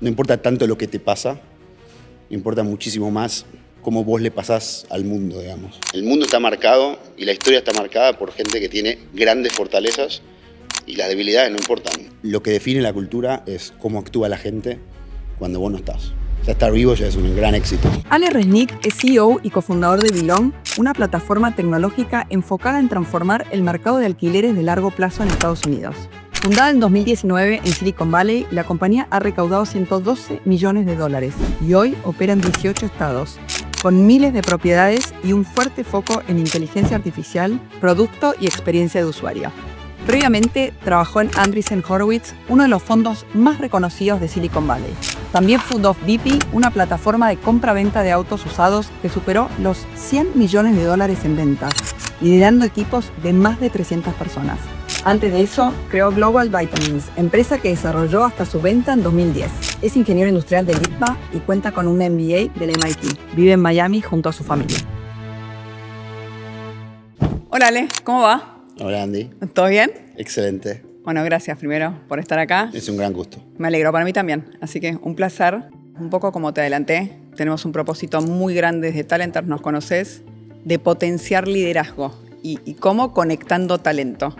no importa tanto lo que te pasa, importa muchísimo más cómo vos le pasás al mundo, digamos. El mundo está marcado y la historia está marcada por gente que tiene grandes fortalezas y las debilidades no importan. Lo que define la cultura es cómo actúa la gente cuando vos no estás. Ya estar vivo ya es un gran éxito. Ale Resnick es CEO y cofundador de Belong, una plataforma tecnológica enfocada en transformar el mercado de alquileres de largo plazo en Estados Unidos. Fundada en 2019 en Silicon Valley, la compañía ha recaudado $112 millones y hoy opera en 18 estados, con miles de propiedades y un fuerte foco en inteligencia artificial, producto y experiencia de usuario. Previamente, trabajó en Andreessen Horowitz, uno de los fondos más reconocidos de Silicon Valley. También fundó Bipi, una plataforma de compra-venta de autos usados que superó los $100 millones en ventas, liderando equipos de más de 300 personas. Antes de eso, creó Global Vitamins, empresa que desarrolló hasta su venta en 2010. Es ingeniero industrial de ITBA y cuenta con un MBA del MIT. Vive en Miami junto a su familia. Hola Ale, ¿cómo va? Hola Andy. ¿Todo bien? Excelente. Bueno, gracias primero por estar acá. Es un gran gusto. Me alegro, para mí también. Así que un placer. Un poco como te adelanté, tenemos un propósito muy grande desde Talenters, nos conoces, de potenciar liderazgo y cómo conectando talento.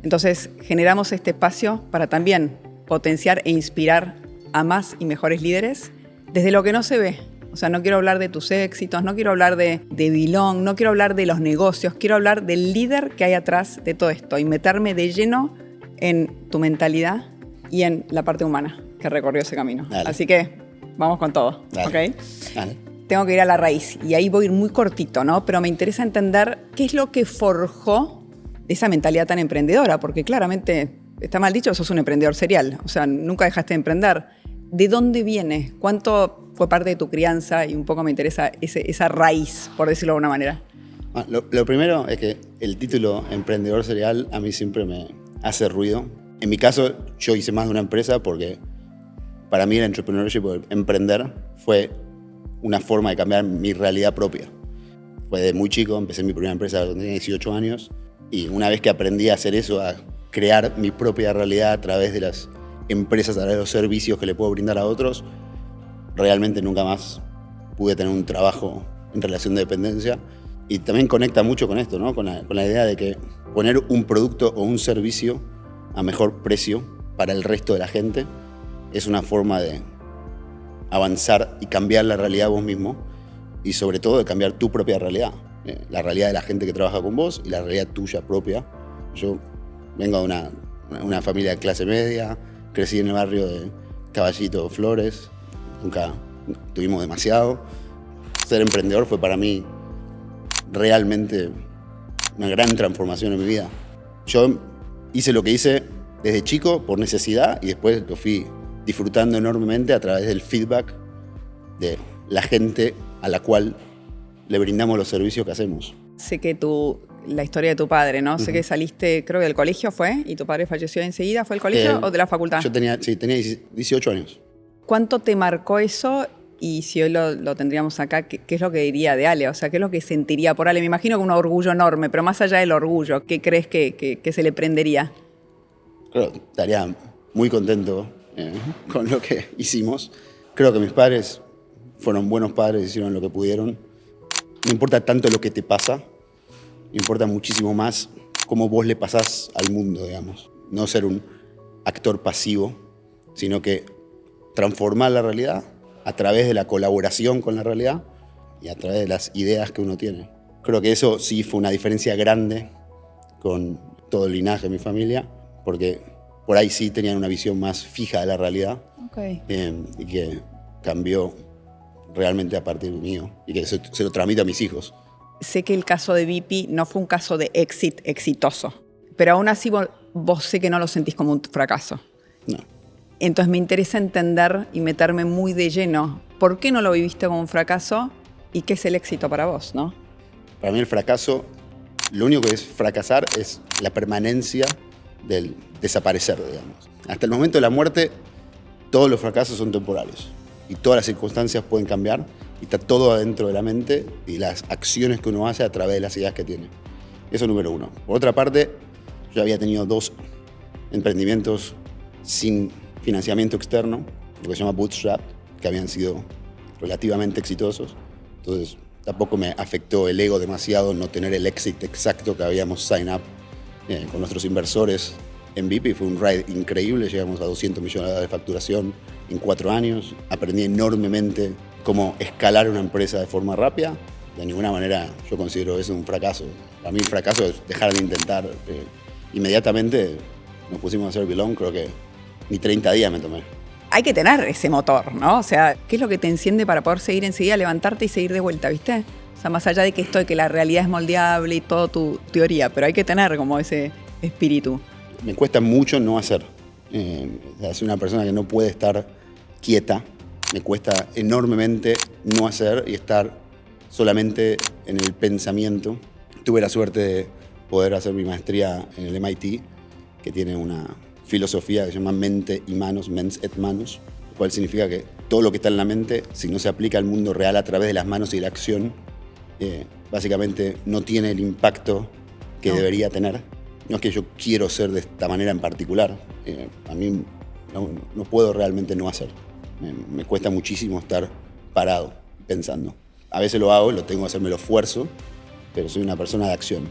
Entonces, generamos este espacio para también potenciar e inspirar a más y mejores líderes desde lo que no se ve. O sea, no quiero hablar de tus éxitos, no quiero hablar de Belong, no quiero hablar de los negocios, quiero hablar del líder que hay atrás de todo esto y meterme de lleno en tu mentalidad y en la parte humana que recorrió ese camino. Dale. Así que vamos con todo, Dale. ¿ok? Dale. Tengo que ir a la raíz y ahí voy a ir muy cortito, ¿no? Pero me interesa entender qué es lo que forjó esa mentalidad tan emprendedora, porque claramente, está mal dicho, sos un emprendedor serial, o sea, nunca dejaste de emprender. ¿De dónde viene? ¿Cuánto fue parte de tu crianza? Y un poco me interesa esa raíz, por decirlo de alguna manera. Lo primero es que el título emprendedor serial a mí siempre me hace ruido. En mi caso, yo hice más de una empresa porque para mí el entrepreneurship, emprender, fue una forma de cambiar mi realidad propia. Fue de muy chico, empecé mi primera empresa cuando tenía 18 años y una vez que aprendí a hacer eso, a crear mi propia realidad a través de las empresas, a través de los servicios que le puedo brindar a otros, realmente nunca más pude tener un trabajo en relación de dependencia. Y también conecta mucho con esto, ¿no? Con la idea de que poner un producto o un servicio a mejor precio para el resto de la gente es una forma de avanzar y cambiar la realidad vos mismo y sobre todo de cambiar tu propia realidad, la realidad de la gente que trabaja con vos y la realidad tuya propia. Yo vengo de una familia de clase media, crecí en el barrio de Caballito, Flores, nunca tuvimos demasiado. Ser emprendedor fue para mí realmente una gran transformación en mi vida. Yo hice lo que hice desde chico por necesidad y después lo fui disfrutando enormemente a través del feedback de la gente a la cual le brindamos los servicios que hacemos. Sé que la historia de tu padre, ¿no? Sé que saliste, creo que del colegio fue, y tu padre falleció enseguida. ¿Fue el colegio o de la facultad? Yo tenía 18 años. ¿Cuánto te marcó eso? Y si hoy lo tendríamos acá, ¿qué es lo que diría de Ale? O sea, ¿qué es lo que sentiría por Ale? Me imagino que un orgullo enorme, pero más allá del orgullo, ¿qué crees que se le prendería? Creo que estaría muy contento con lo que hicimos. Creo que mis padres fueron buenos padres, hicieron lo que pudieron. No importa tanto lo que te pasa, importa muchísimo más cómo vos le pasás al mundo, digamos. No ser un actor pasivo, sino que transformar la realidad a través de la colaboración con la realidad y a través de las ideas que uno tiene. Creo que eso sí fue una diferencia grande con todo el linaje de mi familia, porque por ahí sí tenían una visión más fija de la realidad. Okay. Y que cambió realmente a partir mío y que se lo transmito a mis hijos. Sé que el caso de Bipi no fue un caso de exitoso, pero aún así vos sé que no lo sentís como un fracaso. No. Entonces me interesa entender y meterme muy de lleno por qué no lo viviste como un fracaso y qué es el éxito para vos, ¿no? Para mí el fracaso, lo único que es fracasar es la permanencia del desaparecer, digamos. Hasta el momento de la muerte, todos los fracasos son temporales y todas las circunstancias pueden cambiar y está todo adentro de la mente y las acciones que uno hace a través de las ideas que tiene. Eso número uno. Por otra parte, yo había tenido 2 emprendimientos sin financiamiento externo, lo que se llama bootstrap, que habían sido relativamente exitosos. Entonces tampoco me afectó el ego demasiado no tener el éxito exacto que habíamos sign up con nuestros inversores en VIP. Fue un ride increíble, llegamos a 200 millones de facturación en 4 años. Aprendí enormemente cómo escalar una empresa de forma rápida. De ninguna manera yo considero eso un fracaso. Para mí el fracaso es dejar de intentar. Inmediatamente nos pusimos a hacer Belong, creo que ni 30 días me tomé. Hay que tener ese motor, ¿no? O sea, ¿qué es lo que te enciende para poder seguir enseguida, levantarte y seguir de vuelta, ¿viste? O sea, más allá de que la realidad es moldeable y toda tu teoría, pero hay que tener como ese espíritu. Me cuesta mucho no hacer. Soy una persona que no puede estar quieta. Me cuesta enormemente no hacer y estar solamente en el pensamiento. Tuve la suerte de poder hacer mi maestría en el MIT, que tiene una filosofía que se llama mente y manos, mens et manus, lo cual significa que todo lo que está en la mente, si no se aplica al mundo real a través de las manos y la acción, básicamente no tiene el impacto que debería tener. No es que yo quiero ser de esta manera en particular. A mí no puedo realmente no hacer. Me cuesta muchísimo estar parado pensando. A veces lo hago, lo tengo que hacer, me lo esfuerzo, pero soy una persona de acción.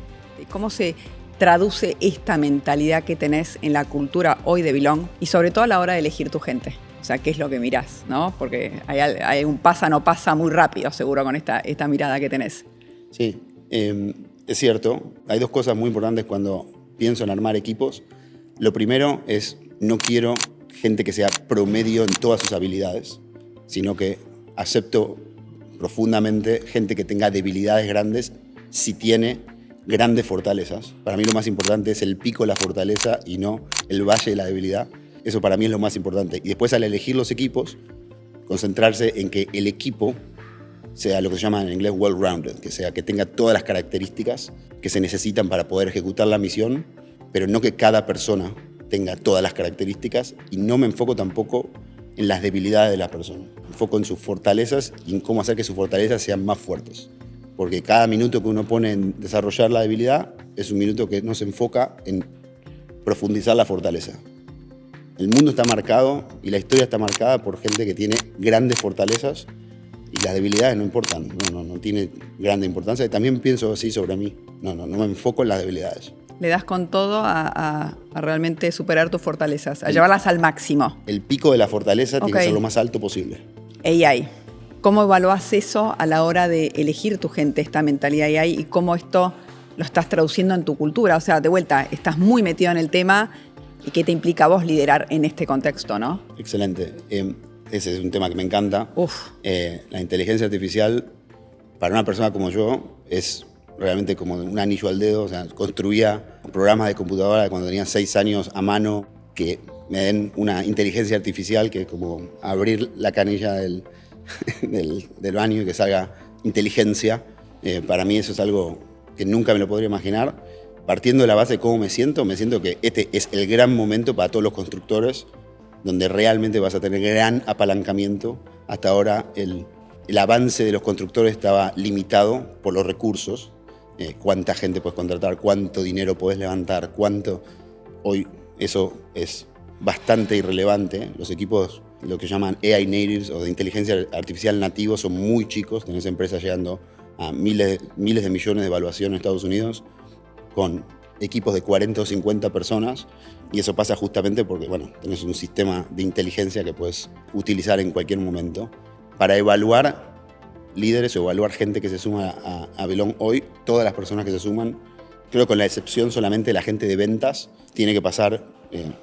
¿Cómo se traduce esta mentalidad que tenés en la cultura hoy de Belong y sobre todo a la hora de elegir tu gente? O sea, ¿qué es lo que mirás, no? Porque hay un pasa no pasa muy rápido, seguro, con esta mirada que tenés. Sí, es cierto. Hay 2 cosas muy importantes cuando pienso en armar equipos. Lo primero es, no quiero gente que sea promedio en todas sus habilidades, sino que acepto profundamente gente que tenga debilidades grandes si tiene grandes fortalezas. Para mí lo más importante es el pico de la fortaleza y no el valle de la debilidad. Eso para mí es lo más importante. Y después, al elegir los equipos, concentrarse en que el equipo sea lo que se llama en inglés well-rounded, que tenga todas las características que se necesitan para poder ejecutar la misión, pero no que cada persona tenga todas las características, y no me enfoco tampoco en las debilidades de las personas. Me enfoco en sus fortalezas y en cómo hacer que sus fortalezas sean más fuertes. Porque cada minuto que uno pone en desarrollar la debilidad es un minuto que no se enfoca en profundizar la fortaleza. El mundo está marcado y la historia está marcada por gente que tiene grandes fortalezas y las debilidades no importan, no tiene grande importancia. Y también pienso así sobre mí, no me enfoco en las debilidades. Le das con todo a realmente superar tus fortalezas, a llevarlas al máximo. El pico de la fortaleza tiene que ser lo más alto posible. AI. ¿Cómo evaluás eso a la hora de elegir tu gente, esta mentalidad AI, y cómo esto lo estás traduciendo en tu cultura? O sea, de vuelta, estás muy metido en el tema y qué te implica a vos liderar en este contexto, ¿no? Excelente. Ese es un tema que me encanta. La inteligencia artificial, para una persona como yo, es realmente como un anillo al dedo. O sea, construía programas de computadora cuando tenía 6 años a mano que me den una inteligencia artificial que es como abrir la canilla del baño y que salga inteligencia. Para mí eso es algo que nunca me lo podría imaginar. Partiendo de la base de cómo me siento que este es el gran momento para todos los constructores, donde realmente vas a tener gran apalancamiento. Hasta ahora el avance de los constructores estaba limitado por los recursos. Cuánta gente puedes contratar, cuánto dinero puedes levantar, Hoy eso es bastante irrelevante. Los equipos, lo que llaman AI natives o de inteligencia artificial nativos, son muy chicos. Tenés empresas llegando a miles de millones de evaluación en Estados Unidos con equipos de 40 o 50 personas, y eso pasa justamente porque, tenés un sistema de inteligencia que puedes utilizar en cualquier momento para evaluar líderes o evaluar gente que se suma a Belong hoy. Todas las personas que se suman, creo que con la excepción solamente de la gente de ventas, tiene que pasar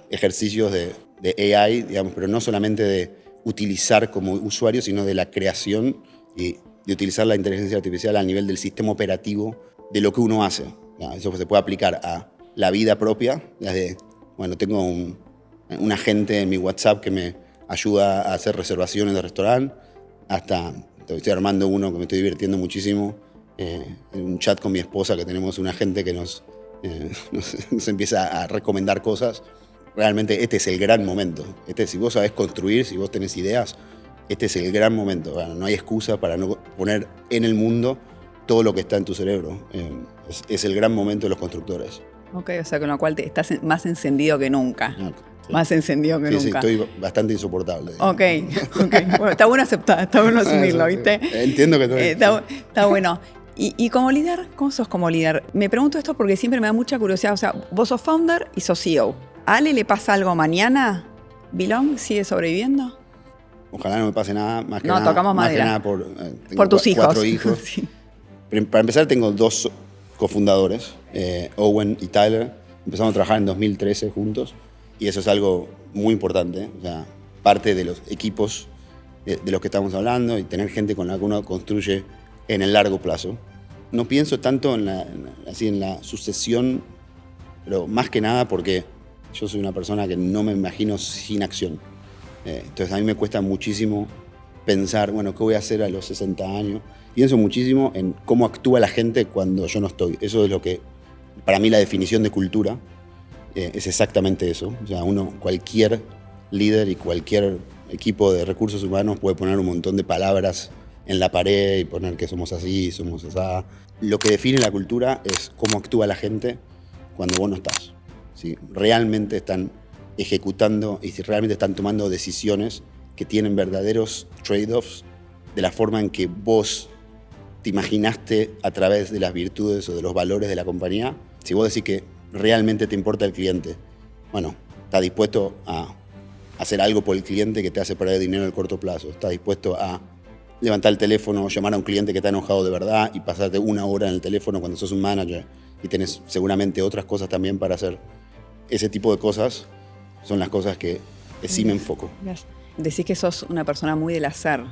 ejercicios de AI, digamos, pero no solamente de utilizar como usuario, sino de la creación y de utilizar la inteligencia artificial al nivel del sistema operativo de lo que uno hace. Eso se puede aplicar a la vida propia, desde, tengo un agente en mi WhatsApp que me ayuda a hacer reservaciones de restaurante, hasta estoy armando uno que me estoy divirtiendo muchísimo, en un chat con mi esposa, que tenemos un agente que nos empieza a recomendar cosas. Realmente este es el gran momento. Si vos sabés construir, si vos tenés ideas, este es el gran momento. No hay excusa para no poner en el mundo todo lo que está en tu cerebro. Es el gran momento de los constructores. Ok, o sea, con lo cual estás más encendido que nunca. No, sí. Más encendido que Sí, nunca. estoy bastante insoportable. Ok. Bueno, está bueno aceptar, está bueno asumirlo, Sí. ¿viste? Entiendo que Está bueno. Y como líder, ¿cómo sos como líder? Me pregunto esto porque siempre me da mucha curiosidad. O sea, vos sos founder y sos CEO. ¿A Ale le pasa algo mañana? ¿Belong sigue sobreviviendo? Ojalá no me pase nada, más que No, nada. tocamos Más que madera. nada tengo Por tus hijos. 4 hijos. Sí. Para empezar, tengo 2 cofundadores, Owen y Tyler. Empezamos a trabajar en 2013 juntos y eso es algo muy importante. O sea, parte de los equipos de los que estamos hablando y tener gente con la que uno construye en el largo plazo. No pienso tanto en la sucesión, pero más que nada porque yo soy una persona que no me imagino sin acción. Entonces a mí me cuesta muchísimo pensar, bueno, ¿qué voy a hacer a los 60 años? Pienso muchísimo en cómo actúa la gente cuando yo no estoy. Eso es lo que, para mí, la definición de cultura es exactamente eso. O sea, cualquier líder y cualquier equipo de recursos humanos puede poner un montón de palabras en la pared y poner que somos así, somos asá. Lo que define la cultura es cómo actúa la gente cuando vos no estás. Si realmente están ejecutando y si realmente están tomando decisiones que tienen verdaderos trade-offs de la forma en que vos te imaginaste a través de las virtudes o de los valores de la compañía. Si vos decís que realmente te importa el cliente, bueno, estás dispuesto a hacer algo por el cliente que te hace perder dinero en el corto plazo. Estás dispuesto a levantar el teléfono, llamar a un cliente que está enojado de verdad y pasarte 1 hora en el teléfono cuando sos un manager y tenés seguramente otras cosas también para hacer. Ese tipo de cosas son las cosas que sí me enfoco. Decís que sos una persona muy del hacer,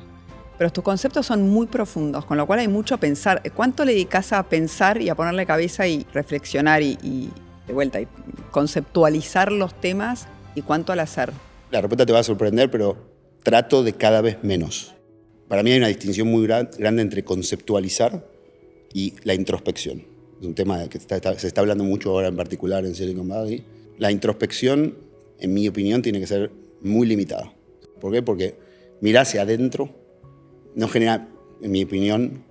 pero tus conceptos son muy profundos, con lo cual hay mucho a pensar. ¿Cuánto le dedicás a pensar y a ponerle cabeza y reflexionar y de vuelta, y conceptualizar los temas y cuánto al hacer? La respuesta te va a sorprender, pero trato de cada vez menos. Para mí hay una distinción muy grande entre conceptualizar y la introspección. Es un tema que se está hablando mucho ahora en particular en Silicon Valley. La introspección, en mi opinión, tiene que ser muy limitada. ¿Por qué? Porque mirar hacia adentro no genera, en mi opinión,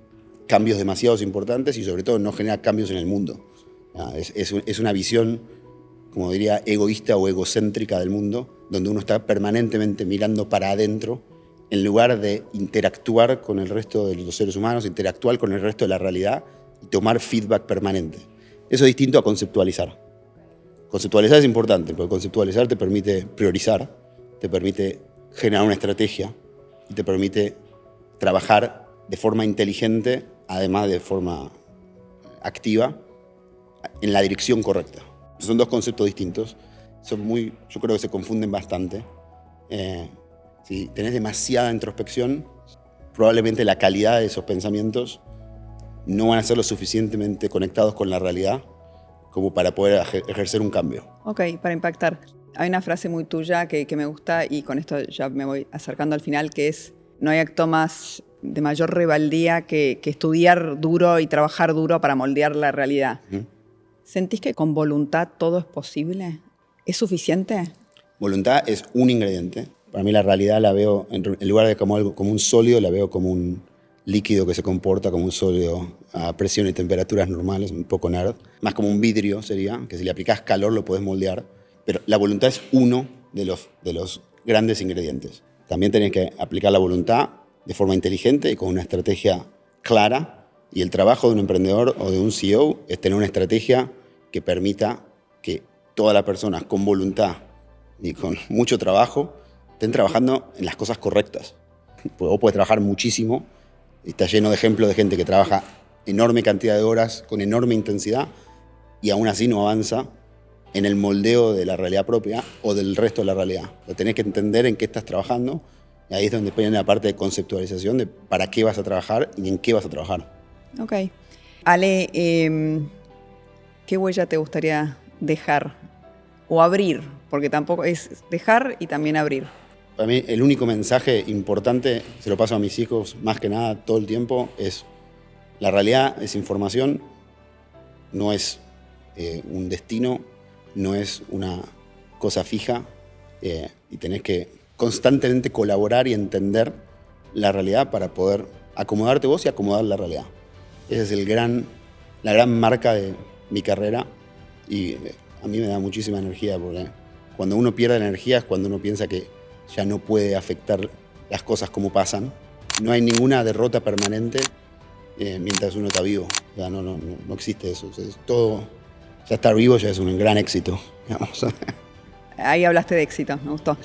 cambios demasiado importantes y sobre todo no genera cambios en el mundo. Es una visión, como diría, egoísta o egocéntrica del mundo, donde uno está permanentemente mirando para adentro en lugar de interactuar con el resto de los seres humanos, interactuar con el resto de la realidad y tomar feedback permanente. Eso es distinto a conceptualizar. Conceptualizar es importante, porque conceptualizar te permite priorizar, te permite generar una estrategia y te permite trabajar de forma inteligente, además de forma activa, en la dirección correcta. Son 2 conceptos distintos. Yo creo que se confunden bastante. Si tenés demasiada introspección, probablemente la calidad de esos pensamientos no van a ser lo suficientemente conectados con la realidad como para poder ejercer un cambio. Ok, para impactar. Hay una frase muy tuya que me gusta y con esto ya me voy acercando al final, que es: no hay acto más de mayor rebeldía que estudiar duro y trabajar duro para moldear la realidad. Uh-huh. ¿Sentís que con voluntad todo es posible? ¿Es suficiente? Voluntad es un ingrediente. Para mí la realidad la veo, en lugar de como un sólido, la veo como un líquido que se comporta como un sólido a presión y temperaturas normales, un poco nerd. Más como un vidrio sería, que si le aplicás calor lo podés moldear. Pero la voluntad es uno de los grandes ingredientes. También tenés que aplicar la voluntad de forma inteligente y con una estrategia clara. Y el trabajo de un emprendedor o de un CEO es tener una estrategia que permita que todas las personas con voluntad y con mucho trabajo estén trabajando en las cosas correctas. Porque vos podés trabajar muchísimo y está lleno de ejemplos de gente que trabaja enorme cantidad de horas con enorme intensidad y aún así no avanza en el moldeo de la realidad propia o del resto de la realidad. Lo tenés que entender en qué estás trabajando y ahí es donde viene la parte de conceptualización de para qué vas a trabajar y en qué vas a trabajar. Ok. Ale, ¿qué huella te gustaría dejar o abrir? Porque tampoco es dejar y también abrir. Para mí el único mensaje importante, se lo paso a mis hijos más que nada todo el tiempo, es la realidad es información, no es un destino, no es una cosa fija y tenés que constantemente colaborar y entender la realidad para poder acomodarte vos y acomodar la realidad. Esa es la gran marca de mi carrera Y a mí me da muchísima energía, porque cuando uno pierde la energía es cuando uno piensa que ya no puede afectar las cosas como pasan. No hay ninguna derrota permanente mientras uno está vivo. O sea, no existe eso. O sea, todo, ya estar vivo ya es un gran éxito, digamos. Ahí hablaste de éxito, me gustó.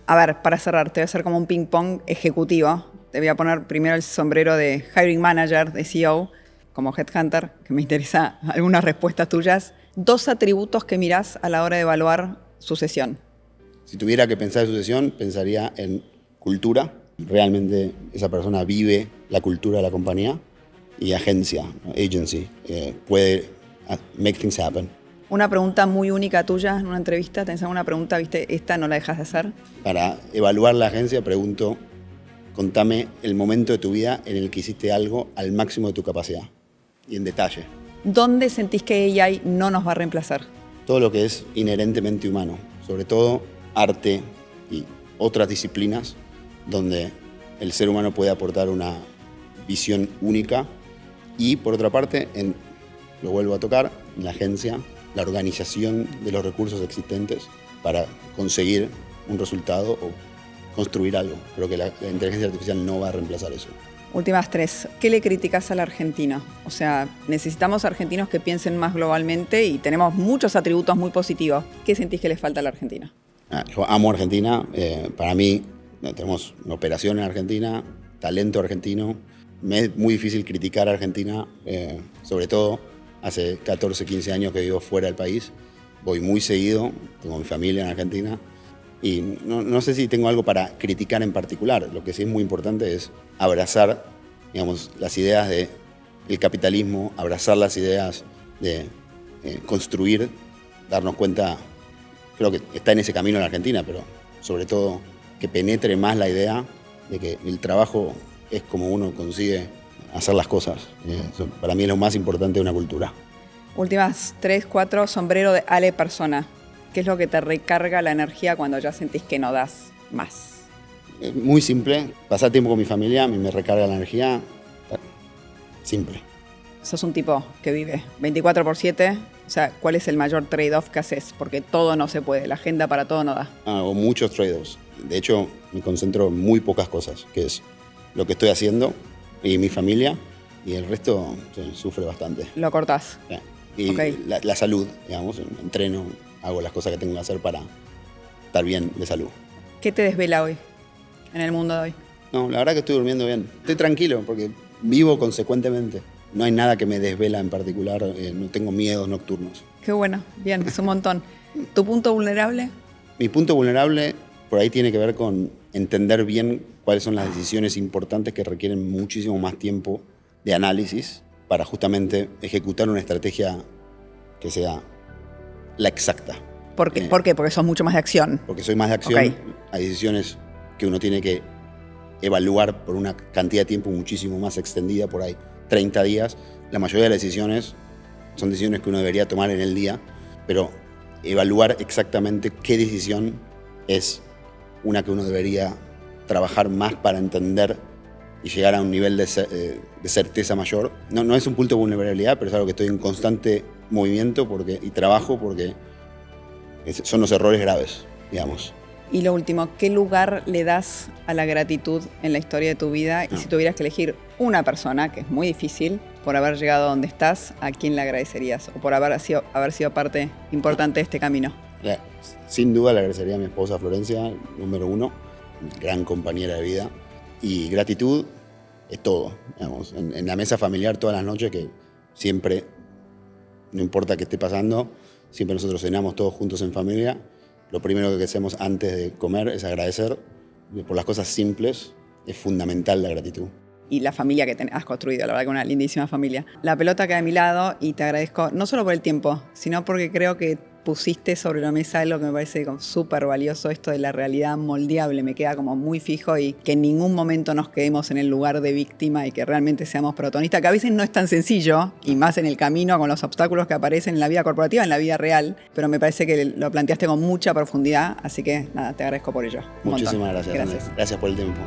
A ver, para cerrar, te voy a hacer como un ping-pong ejecutivo. Te voy a poner primero el sombrero de Hiring Manager, de CEO, como Headhunter, que me interesa algunas respuestas tuyas. 2 atributos que mirás a la hora de evaluar sucesión. Si tuviera que pensar en sucesión, pensaría en cultura. Realmente esa persona vive la cultura de la compañía. Y agencia, agency, puede make things happen. Una pregunta muy única tuya en una entrevista. ¿Tenés alguna pregunta, viste, esta no la dejas de hacer? Para evaluar la agencia, pregunto, contame el momento de tu vida en el que hiciste algo al máximo de tu capacidad y en detalle. ¿Dónde sentís que AI no nos va a reemplazar? Todo lo que es inherentemente humano, sobre todo arte y otras disciplinas donde el ser humano puede aportar una visión única. Y por otra parte, lo vuelvo a tocar, en la agencia, la organización de los recursos existentes para conseguir un resultado o construir algo. Creo que la inteligencia artificial no va a reemplazar eso. Últimas 3. ¿Qué le criticás al argentino? O sea, necesitamos argentinos que piensen más globalmente y tenemos muchos atributos muy positivos. ¿Qué sentís que le falta al argentino? Yo amo Argentina. Para mí, tenemos una operación en Argentina, talento argentino. Me es muy difícil criticar a Argentina, sobre todo hace 14, 15 años que vivo fuera del país. Voy muy seguido, tengo mi familia en Argentina y no sé si tengo algo para criticar en particular. Lo que sí es muy importante es abrazar, digamos, las ideas del capitalismo, abrazar las ideas de construir, darnos cuenta, creo que está en ese camino en Argentina, pero sobre todo que penetre más la idea de que el trabajo es como uno consigue hacer las cosas. Eso para mí es lo más importante de una cultura. Últimas 3, 4, sombrero de Ale persona. ¿Qué es lo que te recarga la energía cuando ya sentís que no das más? Es muy simple. Pasar tiempo con mi familia me recarga la energía. Simple. Sos un tipo que vive 24/7. O sea, ¿cuál es el mayor trade-off que haces? Porque todo no se puede, la agenda para todo no da. Hago muchos trade-offs. De hecho, me concentro en muy pocas cosas, que es lo que estoy haciendo y mi familia, y el resto sufre bastante. Lo cortás. Sí. Y Okay. la salud, digamos, entreno, hago las cosas que tengo que hacer para estar bien de salud. ¿Qué te desvela hoy, en el mundo de hoy? No, la verdad que estoy durmiendo bien. Estoy tranquilo porque vivo consecuentemente. No hay nada que me desvela en particular, no tengo miedos nocturnos. Qué bueno, bien, es un montón. ¿Tu punto vulnerable? Mi punto vulnerable por ahí tiene que ver con entender bien cuáles son las decisiones importantes que requieren muchísimo más tiempo de análisis para justamente ejecutar una estrategia que sea la exacta. ¿Por qué? ¿Por qué? Porque sos mucho más de acción. Porque soy más de acción, Okay. Hay decisiones que uno tiene que evaluar por una cantidad de tiempo muchísimo más extendida, por ahí 30 días. La mayoría de las decisiones son decisiones que uno debería tomar en el día, pero evaluar exactamente qué decisión es una que uno debería trabajar más para entender y llegar a un nivel de certeza mayor. No es un punto de vulnerabilidad, pero es algo que estoy en constante movimiento y trabajo porque son los errores graves, digamos. Y lo último, ¿qué lugar le das a la gratitud en la historia de tu vida? Y si tuvieras que elegir una persona, que es muy difícil, por haber llegado a donde estás, ¿a quién le agradecerías? O por haber sido parte importante de este camino. Sin duda le agradecería a mi esposa Florencia, número 1, gran compañera de vida. Y gratitud es todo, digamos. En la mesa familiar todas las noches, que siempre, no importa qué esté pasando, siempre nosotros cenamos todos juntos en familia. Lo primero que hacemos antes de comer es agradecer por las cosas simples. Es fundamental la gratitud. Y la familia que has construido, la verdad que una lindísima familia. La pelota queda a mi lado y te agradezco no solo por el tiempo, sino porque creo que pusiste sobre la mesa algo que me parece súper valioso, esto de la realidad moldeable, me queda como muy fijo, y que en ningún momento nos quedemos en el lugar de víctima y que realmente seamos protagonistas, que a veces no es tan sencillo, y más en el camino con los obstáculos que aparecen en la vida corporativa, en la vida real, pero me parece que lo planteaste con mucha profundidad, así que nada, te agradezco por ello. Muchísimas gracias. Gracias por el tiempo.